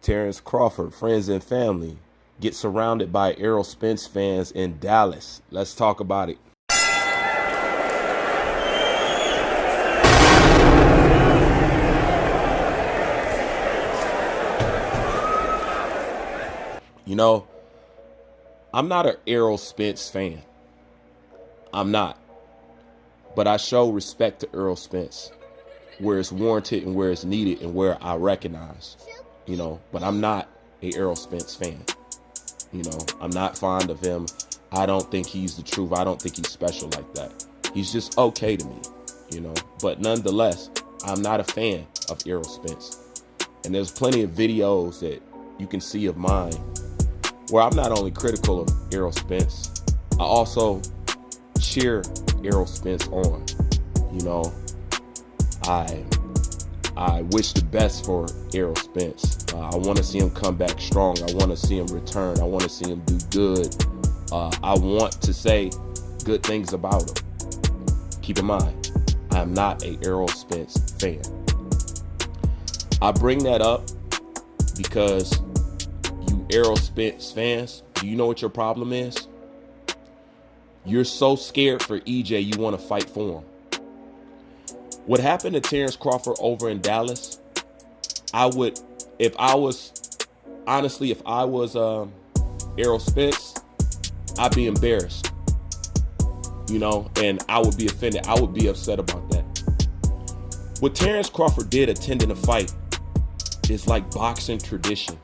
Terence Crawford, friends and family, get surrounded by Errol Spence fans in Dallas. Let's talk about it. You know, I'm not an Errol Spence fan. I'm not. But I show respect to Errol Spence where it's warranted and where it's needed and where I recognize, but I'm not a Errol Spence fan. I'm not fond of him. I don't think he's the truth. I don't think he's special like that. He's just okay to me, but nonetheless, I'm not a fan of Errol Spence. And there's plenty of videos that you can see of mine where I'm not only critical of Errol Spence, I also cheer Errol Spence on. I wish the best for Errol Spence. I want to see him come back strong. I want to see him return. I want to see him do good. I want to say good things about him. Keep in mind, I am not a Errol Spence fan. I bring that up because you Errol Spence fans, do you know what your problem is? You're so scared for EJ, you want to fight for him. What happened to Terence Crawford over in Dallas, if I was Errol Spence, I'd be embarrassed, and I would be offended. I would be upset about that. What Terence Crawford did attending a fight is like boxing tradition.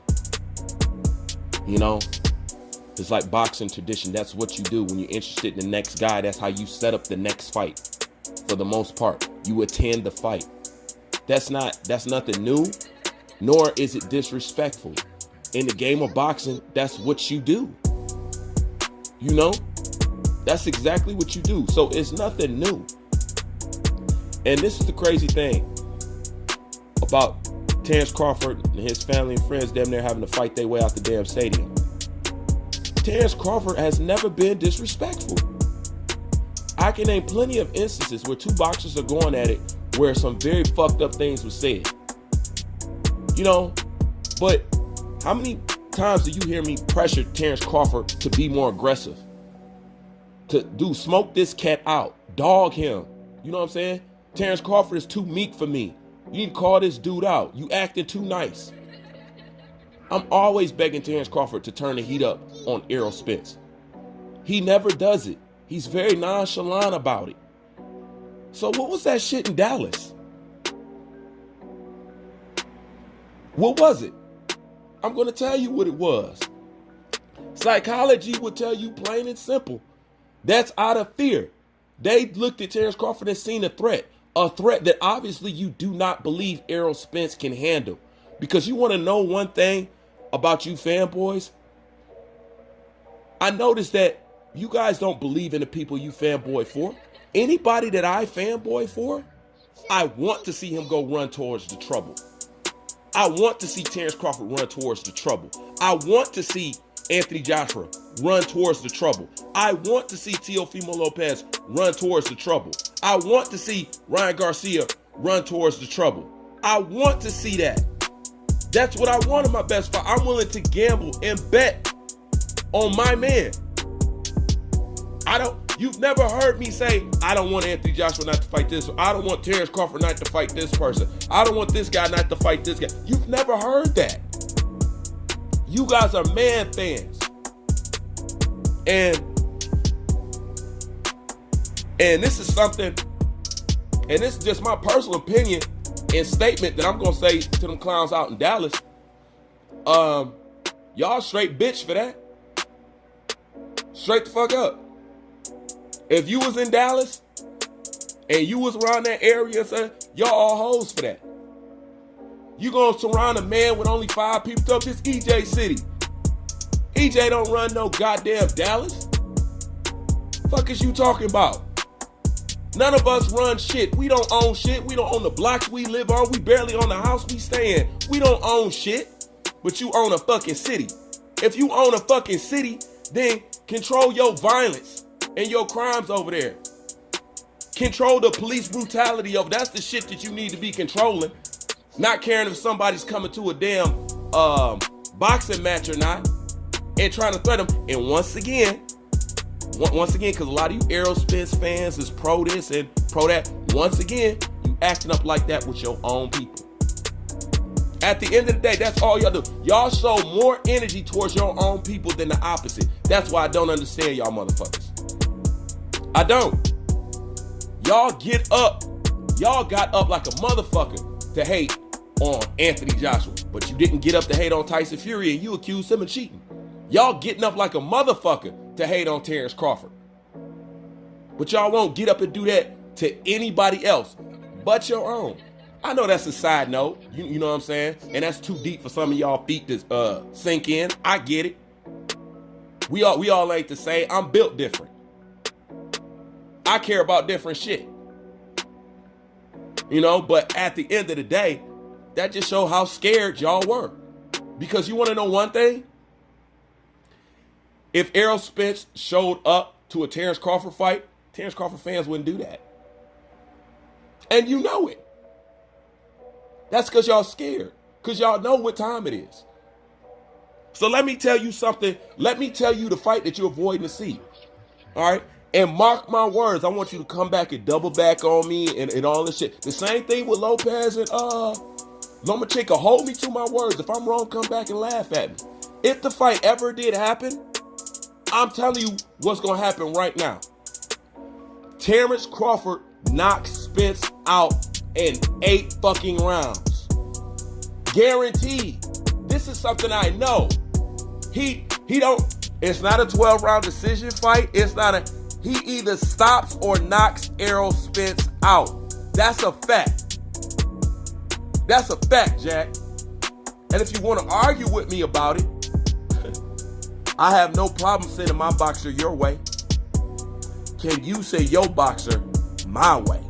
It's like boxing tradition. That's what you do when you're interested in the next guy. That's how you set up the next fight. For the most part, you attend the fight. That's nothing new, nor is it disrespectful. In the game of boxing, that's what you do. That's exactly what you do. So it's nothing new. And this is the crazy thing about Terence Crawford and his family and friends damn near having to fight their way out the damn stadium. Terence Crawford has never been disrespectful. I can name plenty of instances where two boxers are going at it where some very fucked up things were said. But how many times do you hear me pressure Terence Crawford to be more aggressive? To smoke this cat out, dog him. You know what I'm saying? Terence Crawford is too meek for me. You need to call this dude out. You acting too nice. I'm always begging Terence Crawford to turn the heat up on Errol Spence. He never does it. He's very nonchalant about it. So what was that shit in Dallas? What was it? I'm going to tell you what it was. Psychology would tell you plain and simple. That's out of fear. They looked at Terence Crawford and seen a threat that obviously you do not believe Errol Spence can handle. Because you want to know one thing about you fanboys? I noticed that you guys don't believe in the people you fanboy for. Anybody that I fanboy for, I want to see him go run towards the trouble. I want to see Terence Crawford run towards the trouble. I want to see Anthony Joshua run towards the trouble. I want to see Teofimo Lopez run towards the trouble. I want to see Ryan Garcia run towards the trouble. I want to see that. That's what I want in my best fight. I'm willing to gamble and bet on my man. You've never heard me say, I don't want Anthony Joshua not to fight this. Or, I don't want Terence Crawford not to fight this person. I don't want this guy not to fight this guy. You've never heard that. You guys are man fans. And this is something, and this is just my personal opinion and statement that I'm going to say to them clowns out in Dallas. Y'all straight bitch for that. Straight the fuck up. If you was in Dallas and you was around that area, son, y'all all hoes for that. You gonna surround a man with only 5 people? Up this EJ city. EJ don't run no goddamn Dallas. Fuck is you talking about? None of us run shit. We don't own shit. We don't own the blocks we live on. We barely own the house we stay in. We don't own shit. But you own a fucking city. If you own a fucking city, then control your violence and your crimes over there. Control the police brutality over. That's the shit that you need to be controlling. Not caring if somebody's coming to a damn boxing match or not, and trying to threaten him. And once again, because a lot of you Errol Spence fans is pro this and pro that. Once again, you acting up like that with your own people. At the end of the day, that's all y'all do. Y'all show more energy towards your own people than the opposite. That's why I don't understand y'all motherfuckers. I don't. Y'all get up. Y'all got up like a motherfucker to hate on Anthony Joshua, but you didn't get up to hate on Tyson Fury, and you accused him of cheating. Y'all getting up like a motherfucker to hate on Terence Crawford, but y'all won't get up and do that to anybody else but your own. I know that's a side note, you know what I'm saying? And that's too deep for some of y'all feet to sink in. I get it. We all ain't the same. I'm built different. I care about different shit. You know, but at the end of the day, that just shows how scared y'all were. Because you want to know one thing? If Errol Spence showed up to a Terence Crawford fight, Terence Crawford fans wouldn't do that. And you know it. That's because y'all scared. Because y'all know what time it is. So let me tell you something. Let me tell you the fight that you're avoiding to see. All right? And mark my words, I want you to come back and double back on me and all this shit. The same thing with Lopez and Lomachenko. Hold me to my words. If I'm wrong, come back and laugh at me. If the fight ever did happen, I'm telling you what's going to happen right now. Terence Crawford knocks Spence out in 8 fucking rounds. Guaranteed. This is something I know. He don't, it's not a 12-round decision fight. It's not a, he either stops or knocks Errol Spence out. That's a fact. That's a fact, Jack. And if you want to argue with me about it, I have no problem sending my boxer your way. Can you send your boxer my way?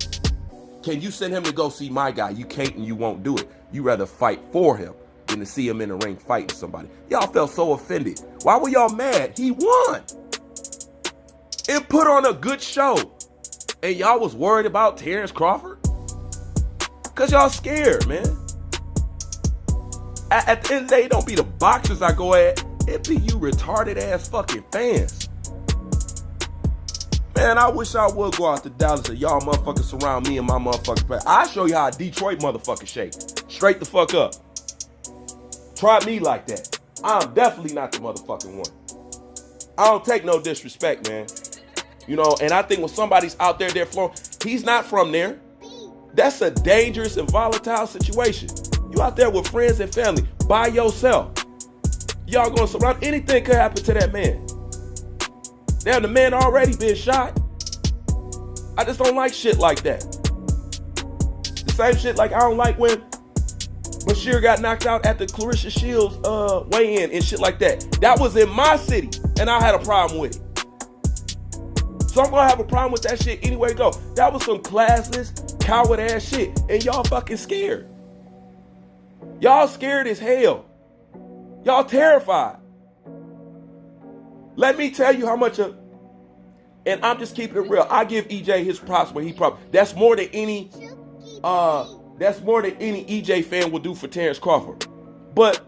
Can you send him to go see my guy? You can't and you won't do it. You rather fight for him than to see him in the ring fighting somebody. Y'all felt so offended. Why were y'all mad? He won. It put on a good show. And y'all was worried about Terence Crawford? Because y'all scared, man. At the end of the day, it don't be the boxers I go at. It be you retarded ass fucking fans. Man, I wish I would go out to Dallas and y'all motherfuckers surround me and my motherfucking fans. I'll show you how a Detroit motherfucker shake. Straight the fuck up. Try me like that. I'm definitely not the motherfucking one. I don't take no disrespect, man. You know, and I think when somebody's out there, they're flowing, he's not from there. That's a dangerous and volatile situation. You out there with friends and family by yourself. Y'all gonna surround, anything could happen to that man. Damn, the man already been shot. I just don't like shit like that. The same shit like I don't like when Bashir got knocked out at the Clarissa Shields weigh-in and shit like that. That was in my city, and I had a problem with it. So I'm gonna have a problem with that shit anyway go. That was some classless, coward ass shit, and y'all fucking scared. Y'all scared as hell. Y'all terrified. Let me tell you how much of, and I'm just keeping it real. I give EJ his props where he probably, that's more than any EJ fan will do for Terence Crawford. But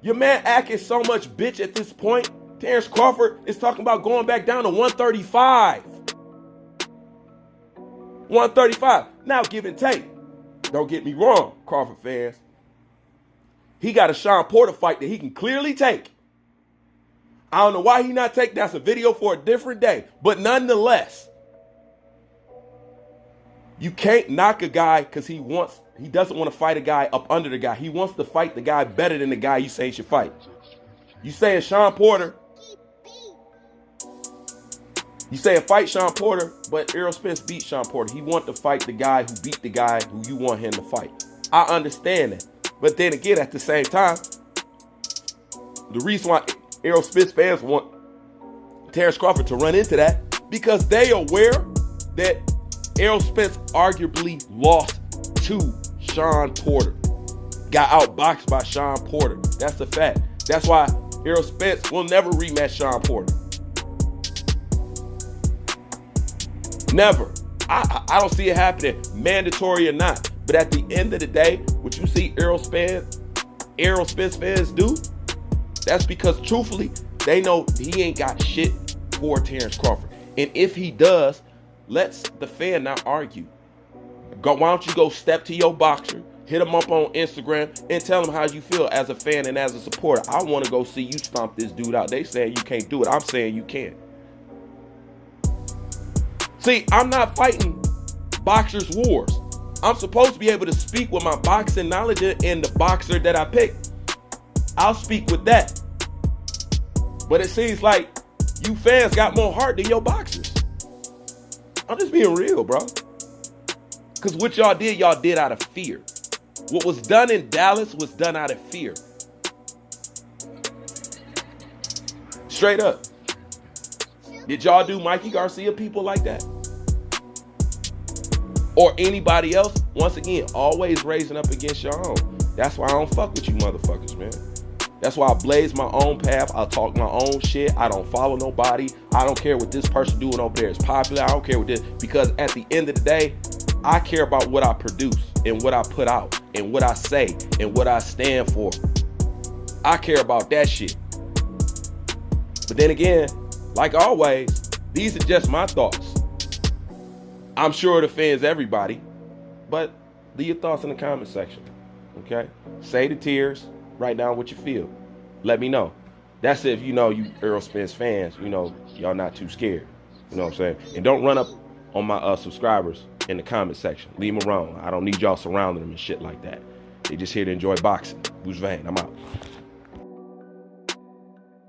your man acting so much bitch at this point. Terence Crawford is talking about going back down to 135. 135. Now, give and take. Don't get me wrong, Crawford fans. He got a Sean Porter fight that he can clearly take. I don't know why he not take. That's a video for a different day. But nonetheless, you can't knock a guy because he doesn't want to fight a guy up under the guy. He wants to fight the guy better than the guy you say he should fight. You saying Sean Porter, you saying fight Sean Porter, but Errol Spence beat Sean Porter. He want to fight the guy who beat the guy who you want him to fight. I understand that. But then again, at the same time, the reason why Errol Spence fans want Terence Crawford to run into that, because they are aware that Errol Spence arguably lost to Sean Porter. Got outboxed by Sean Porter. That's the fact. That's why Errol Spence will never rematch Sean Porter. Never. I don't see it happening, mandatory or not. But at the end of the day, what you see Errol Spence Errol Spence fans do, that's because truthfully, they know he ain't got shit for Terence Crawford. And if he does, let's the fan not argue. Why don't you go step to your boxer, hit him up on Instagram, and tell him how you feel as a fan and as a supporter. I want to go see you stomp this dude out. They saying you can't do it. I'm saying you can. See, I'm not fighting boxers' wars. I'm supposed to be able to speak with my boxing knowledge and the boxer that I pick. I'll speak with that. But it seems like you fans got more heart than your boxers. I'm just being real, bro. Because what y'all did out of fear. What was done in Dallas was done out of fear. Straight up. Did y'all do Mikey Garcia people like that? Or anybody else? Once again, always raising up against your own. That's why I don't fuck with you motherfuckers, man. That's why I blaze my own path. I talk my own shit. I don't follow nobody. I don't care what this person doing over there is popular. I don't care what this, because at the end of the day, I care about what I produce and what I put out and what I say and what I stand for. I care about that shit. But then again, like always, these are just my thoughts. I'm sure it offends everybody, but leave your thoughts in the comment section, okay? Say the tears, write down what you feel. Let me know. That's if you know you Errol Spence fans, you know, y'all not too scared. You know what I'm saying? And don't run up on my subscribers in the comment section. Leave them alone. I don't need y'all surrounding them and shit like that. They just here to enjoy boxing. Who's Van? I'm out.